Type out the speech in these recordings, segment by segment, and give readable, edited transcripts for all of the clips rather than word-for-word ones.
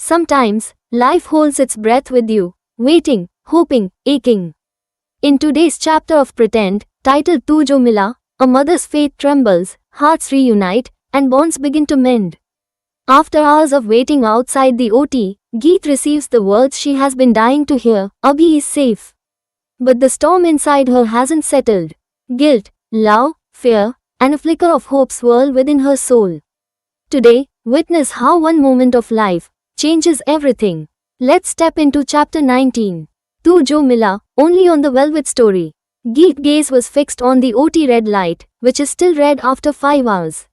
Sometimes, life holds its breath with you, waiting, hoping, aching. In today's chapter of Pretend, titled Tu Jo Mila, a mother's faith trembles, hearts reunite, and bonds begin to mend. After hours of waiting outside the OT, Geet receives the words she has been dying to hear, Abhi is safe. But the storm inside her hasn't settled. Guilt, love, fear, and a flicker of hope swirl within her soul. Today, witness how one moment of life changes everything. Let's step into chapter 19. Tu Jo Mila, only on the Velvet Story. Geet's gaze was fixed on the OT red light, which is still red after 5 hours.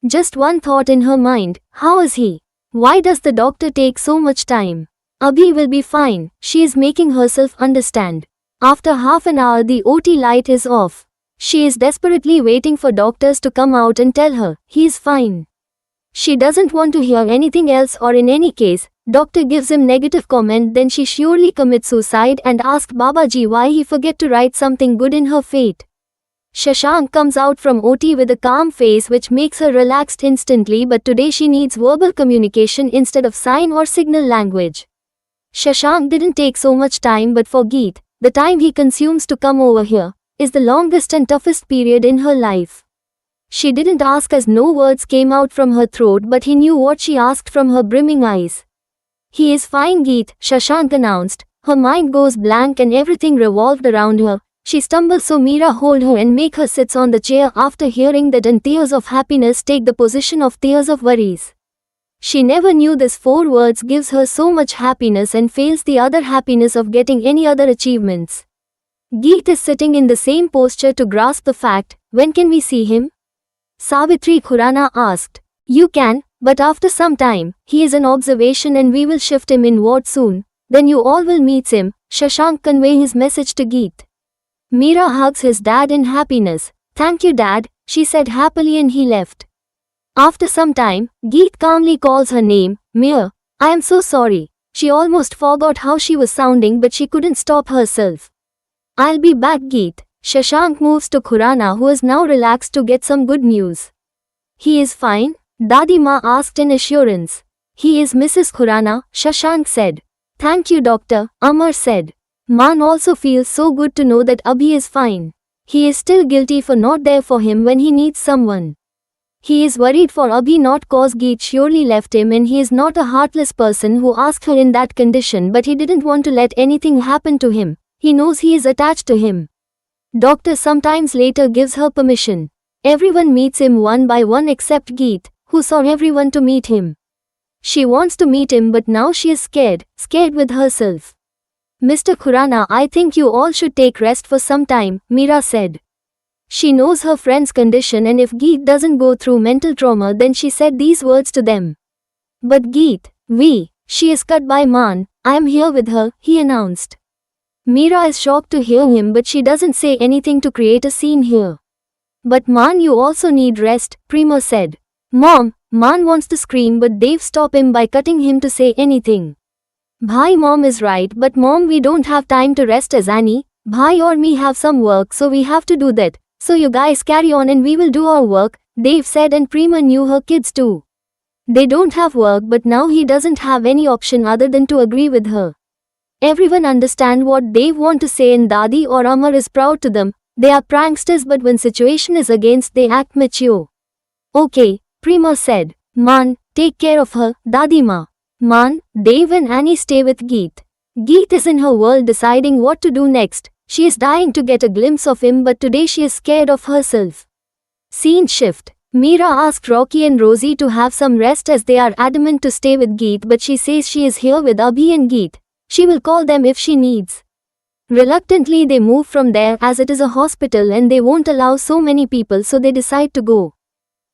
Just one thought in her mind, how is he? Why does the doctor take so much time? Abhi will be fine, she is making herself understand. After half an hour the OT light is off. She is desperately waiting for doctors to come out and tell her, he is fine. She doesn't want to hear anything else, or in any case, doctor gives him negative comment, then she surely commits suicide and asks Babaji why he forget to write something good in her fate. Shashank comes out from OT with a calm face which makes her relaxed instantly, but today she needs verbal communication instead of sign or signal language. Shashank didn't take so much time, but for Geet, the time he consumes to come over here is the longest and toughest period in her life. She didn't ask as no words came out from her throat, but he knew what she asked from her brimming eyes. He is fine, Geet, Shashank announced. Her mind goes blank and everything revolved around her. She stumbles so Meera hold her and make her sit on the chair after hearing that, and tears of happiness take the position of tears of worries. She never knew this 4 words gives her so much happiness and fails the other happiness of getting any other achievements. Geet is sitting in the same posture to grasp the fact, when can we see him? Savitri Khurana asked. You can, but after some time, he is an observation and we will shift him in ward soon, then you all will meet him, Shashank convey his message to Geet. Meera hugs his dad in happiness. Thank you dad, she said happily, and he left. After some time, Geet calmly calls her name, Mir. I am so sorry. She almost forgot how she was sounding, but she couldn't stop herself. I'll be back, Geet. Shashank moves to Khurana, who is now relaxed to get some good news. He is fine? Dadi Ma asked in assurance. He is, Mrs. Khurana, Shashank said. Thank you doctor, Amar said. Man also feels so good to know that Abhi is fine. He is still guilty for not there for him when he needs someone. He is worried for Abhi not cause Geet surely left him, and he is not a heartless person who asked her in that condition, but he didn't want to let anything happen to him. He knows he is attached to him. Doctor sometimes later gives her permission. Everyone meets him one by one except Geet, who saw everyone to meet him. She wants to meet him, but now she is scared with herself. Mr. Khurana, I think you all should take rest for some time, Meera said. She knows her friend's condition, and if Geet doesn't go through mental trauma, then she said these words to them. But Geet, she is cut by Man, I am here with her, he announced. Meera is shocked to hear him, but she doesn't say anything to create a scene here. But Man, you also need rest, Prema said. Mom, Man wants to scream, but Dave stopped him by cutting him to say anything. Bhai, mom is right, but mom, we don't have time to rest as Annie, Bhai or me have some work, so we have to do that. So you guys carry on and we will do our work, Dave said, and Prema knew her kids too. They don't have work, but now he doesn't have any option other than to agree with her. Everyone understand what Dave want to say, and Dadi or Amar is proud to them. They are pranksters, but when situation is against they act mature. Okay, Prema said. Man, take care of her, Dadi Ma. Man, Dave and Annie stay with Geet. Geet is in her world deciding what to do next. She is dying to get a glimpse of him, but today she is scared of herself. Scene shift. Meera asked Rocky and Rosie to have some rest as they are adamant to stay with Geet, but she says she is here with Abhi and Geet. She will call them if she needs. Reluctantly they move from there as it is a hospital and they won't allow so many people, so they decide to go.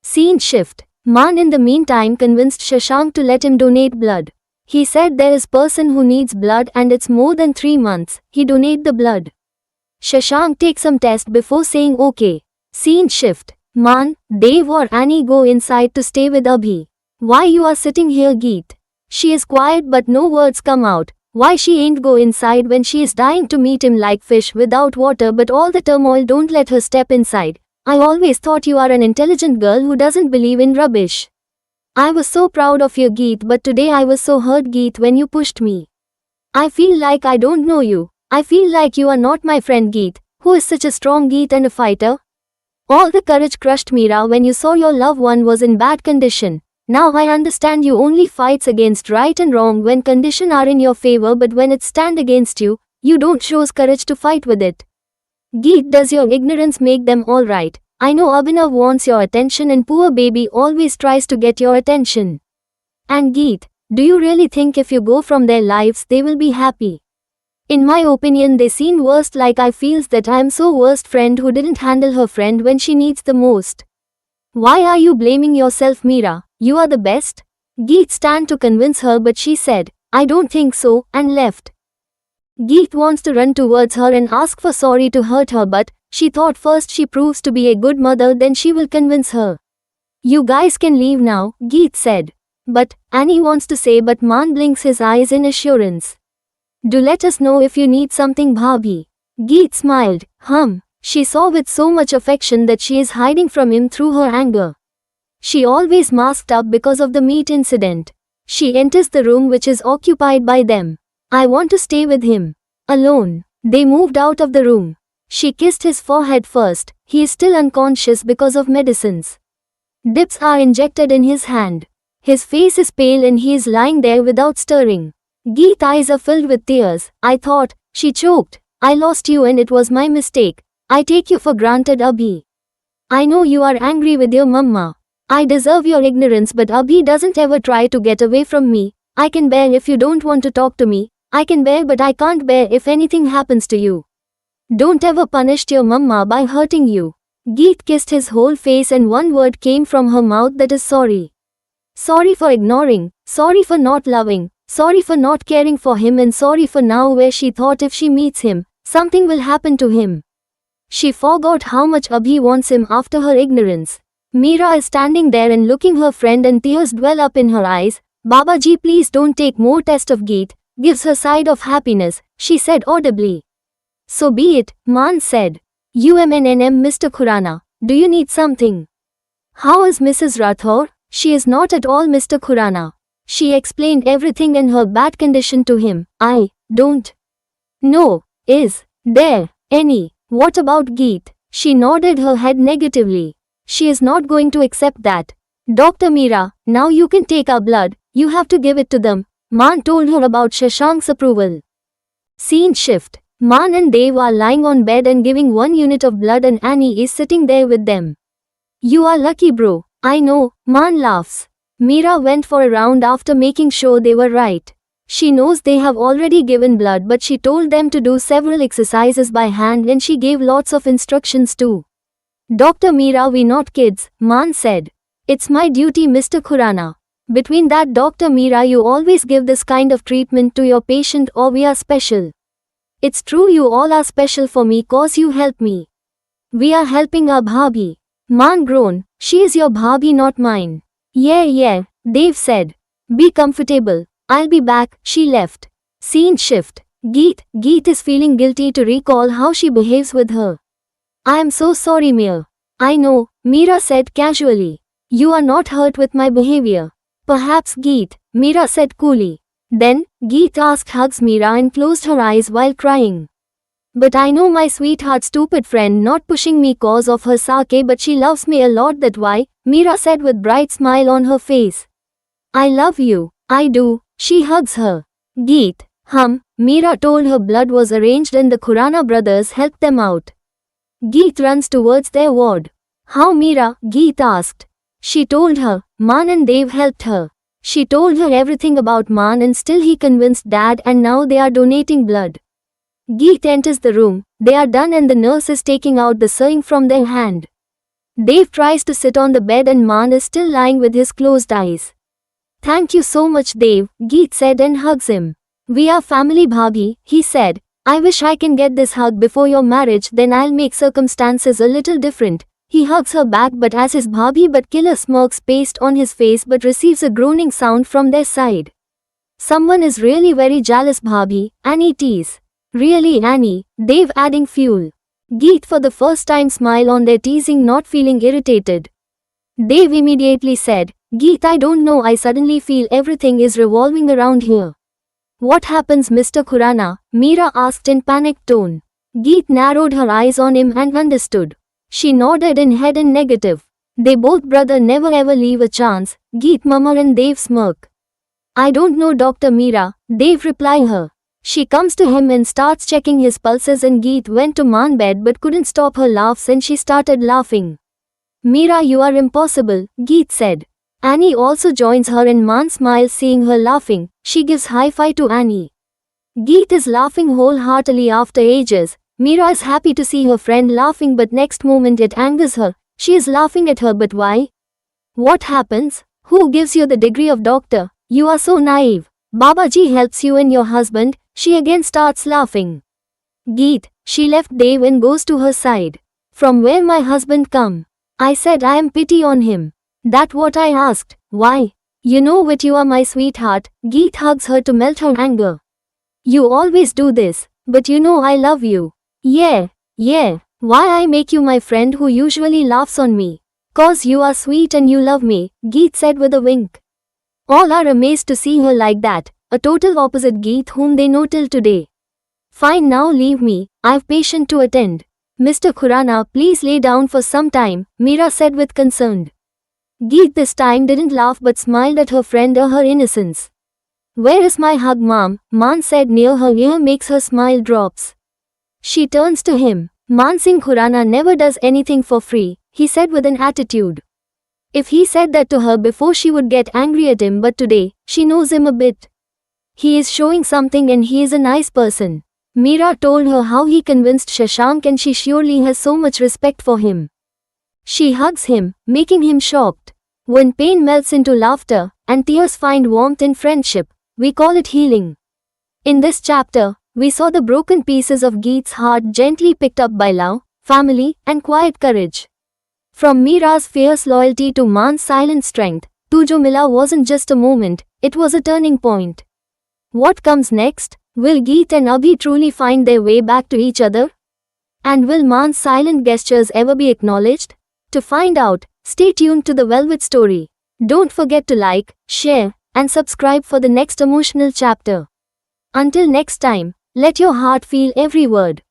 Scene shift. Man in the meantime convinced Shashank to let him donate blood. He said there is person who needs blood and it's more than 3 months, he donate the blood. Shashank takes some test before saying okay. Scene shift. Man, Dave or Annie go inside to stay with Abhi. Why you are sitting here, Geet? She is quiet but no words come out. Why she ain't go inside when she is dying to meet him like fish without water, but all the turmoil don't let her step inside. I always thought you are an intelligent girl who doesn't believe in rubbish. I was so proud of you, Geet, but today I was so hurt, Geet, when you pushed me. I feel like I don't know you. I feel like you are not my friend, Geet, who is such a strong Geet and a fighter. All the courage crushed, Meera, when you saw your loved one was in bad condition. Now I understand you only fights against right and wrong when conditions are in your favor, but when it stand against you, you don't shows courage to fight with it. Geet, does your ignorance make them all right? I know Abhinav wants your attention and poor baby always tries to get your attention. And Geet, do you really think if you go from their lives they will be happy? In my opinion they seem worst, like I feels that I am so worst friend who didn't handle her friend when she needs the most. Why are you blaming yourself, Meera? You are the best? Geet stand to convince her, but she said, I don't think so, and left. Geet wants to run towards her and ask for sorry to hurt her, but she thought first she proves to be a good mother, then she will convince her. You guys can leave now, Geet said. But Annie wants to say, but Maan blinks his eyes in assurance. Do let us know if you need something, Bhabhi. Geet smiled. She saw with so much affection that she is hiding from him through her anger. She always masked up because of the meat incident. She enters the room which is occupied by them. I want to stay with him. Alone. They moved out of the room. She kissed his forehead first. He is still unconscious because of medicines. Dips are injected in his hand. His face is pale and he is lying there without stirring. Geet's eyes are filled with tears. I thought, she choked. I lost you and it was my mistake. I take you for granted, Abhi. I know you are angry with your mama. I deserve your ignorance, but Abhi doesn't ever try to get away from me. I can bear if you don't want to talk to me. I can bear, but I can't bear if anything happens to you. Don't ever punish your mama by hurting you. Geet kissed his whole face and one word came from her mouth, that is sorry. Sorry for ignoring, sorry for not loving, sorry for not caring for him, and sorry for now where she thought if she meets him, something will happen to him. She forgot how much Abhi wants him after her ignorance. Meera is standing there and looking her friend and tears dwell up in her eyes. Babaji, please don't take more test of Geet. Gives her side of happiness, she said audibly. So be it, Maan said. Mr. Khurana, do you need something? How is Mrs. Rathore? She is not at all, Mr. Khurana. She explained everything in her bad condition to him. I don't know. Is there any? What about Geet? She nodded her head negatively. She is not going to accept that. Dr. Meera, now you can take our blood. You have to give it to them. Maan told her about Shashank's approval. Scene shift. Maan and Dev are lying on bed and giving 1 unit of blood and Annie is sitting there with them. You are lucky, bro. I know, Maan laughs. Meera went for a round after making sure they were right. She knows they have already given blood, but she told them to do several exercises by hand and she gave lots of instructions too. Dr. Meera, we not kids, Maan said. It's my duty, Mr. Khurana. Between that, Dr. Meera, you always give this kind of treatment to your patient, or we are special. It's true, you all are special for me cause you help me. We are helping our Bhabhi. Maan groaned. She is your Bhabhi, not mine. Yeah, Dev said. Be comfortable. I'll be back. She left. Scene shift. Geet is feeling guilty to recall how she behaves with her. I am so sorry, Mir. I know, Meera said casually. You are not hurt with my behavior. Perhaps, Geet, Meera said coolly. Then, Geet asked hugs Meera and closed her eyes while crying. But I know my sweetheart stupid friend not pushing me cause of her sake, but she loves me a lot, that why, Meera said with bright smile on her face. I love you, I do, she hugs her. Geet, Meera told her blood was arranged and the Khurana brothers helped them out. Geet runs towards their ward. How, Meera? Geet asked. She told her, Maan and Dev helped her. She told her everything about Maan and still he convinced Dad and now they are donating blood. Geet enters the room, they are done and the nurse is taking out the sewing from their hand. Dev tries to sit on the bed and Maan is still lying with his closed eyes. Thank you so much, Dev, Geet said and hugs him. We are family, Bhabhi, he said. I wish I can get this hug before your marriage, then I'll make circumstances a little different. He hugs her back, but as his Bhabhi but killer smirks paste on his face but receives a groaning sound from their side. Someone is really very jealous, Bhabhi, Annie tease. Really, Annie, Dev adding fuel. Geet for the first time smile on their teasing, not feeling irritated. Dev immediately said, Geet, I don't know, I suddenly feel everything is revolving around here. What happens, Mr. Khurana? Meera asked in panicked tone. Geet narrowed her eyes on him and understood. She nodded in head in negative. They both brother never ever leave a chance, Geet murmur and Dev smirk. I don't know, Dr. Meera, Dev reply her. She comes to him and starts checking his pulses and Geet went to Maan bed but couldn't stop her laughs and she started laughing. Meera, you are impossible, Geet said. Annie also joins her and Maan smiles seeing her laughing. She gives high five to Annie. Geet is laughing wholeheartedly after ages. Meera is happy to see her friend laughing but next moment it angers her. She is laughing at her but why? What happens? Who gives you the degree of doctor? You are so naive. Babaji helps you and your husband. She again starts laughing. Geet, she left Dev and goes to her side. From where my husband come? I said I am pity on him. That what I asked. Why? You know what, you are my sweetheart. Geet hugs her to melt her anger. You always do this, but you know I love you. Yeah. Why I make you my friend who usually laughs on me? Cause you are sweet and you love me, Geet said with a wink. All are amazed to see her like that, a total opposite Geet whom they know till today. Fine, now leave me, I've patient to attend. Mr. Khurana, please lay down for some time, Meera said with concern. Geet this time didn't laugh but smiled at her friend or her innocence. Where is my hug, Mom? Maan said near her ear makes her smile drops. She turns to him. Maan Singh Khurana never does anything for free, he said with an attitude. If he said that to her before she would get angry at him, but today, she knows him a bit. He is showing something and he is a nice person. Meera told her how he convinced Shashank and she surely has so much respect for him. She hugs him, making him shocked. When pain melts into laughter, and tears find warmth in friendship, we call it healing. In this chapter, we saw the broken pieces of Geet's heart gently picked up by love, family, and quiet courage. From Meera's fierce loyalty to Maan's silent strength, Tu Jo Mila wasn't just a moment, it was a turning point. What comes next? Will Geet and Abhi truly find their way back to each other? And will Maan's silent gestures ever be acknowledged? To find out, stay tuned to the Velvet Story. Don't forget to like, share, and subscribe for the next emotional chapter. Until next time, let your heart feel every word.